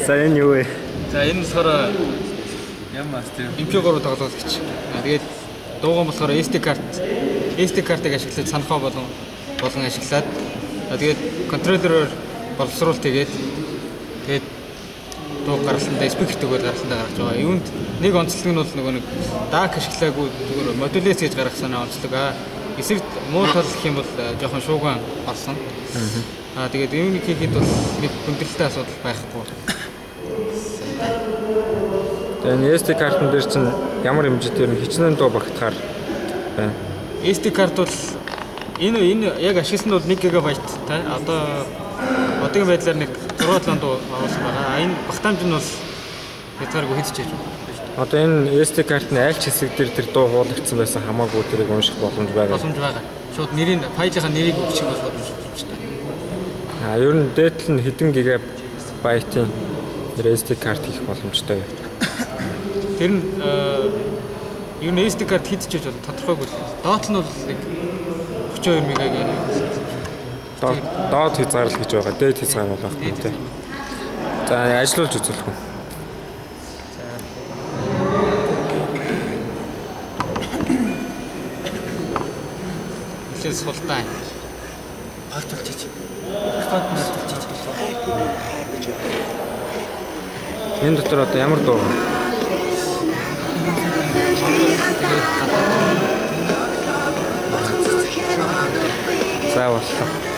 За энэ юу вэ? За энэ болохоор MP3 тоглоомч. Тэгээд дууган болохоор SD картыг ашиглаж санахаа болон ашиглаад тэгээд контроллероор боловсруулалт тэгээд дуу гаргалтанд спикертэйгээр гаргалтанд гаргаж байгаа. Юунд нэг онцлог нь бол нөгөө нэг DAC ашиглаагүй зүгээр модуляц гэж гаргасан онцлог. Эсрэг муу тал гэх юм бол жоохон шууган орсон. Тэгээд юуны хийхэд бол нэг хүндрэлтэй асуудал байхгүй. Тэгээд SD картн дээр чинь ямар хэмжээтэй юм хичнээн дуу багтахаар байна. SD карт бол энэ яг ашигласан бол 1 ГБ та одоогийн байдлаар нэг 6-7 дуу оруулсан байгаа. Энэ багтаамж нь бол хязгааргүй хэдэж яж байна. Одоо энэ SD картны аль ч хэсэг дээр тэр дуу хуулагдсан байсан хамаагүй тэрийг унших боломж байгаа. Шууд файлынхаа нэрийг бичих боломжтой. Ер нь дээдл нь хэдэн гигабайтын SD карт хийх боломжтой. Тэр нь ер нь SD карт хийдэж яж бол тодорхойгүй. Доотл нь бол нэг 32 мегагийн. Доод хязгаарлал гэж байгаа. Дээд хязгаар болох юм тий. За ажиллуулж үзүүлэх үү. Султай. Алтуулж чиж. Энэ дотор одоо ямар дуу вэ? За боллоо.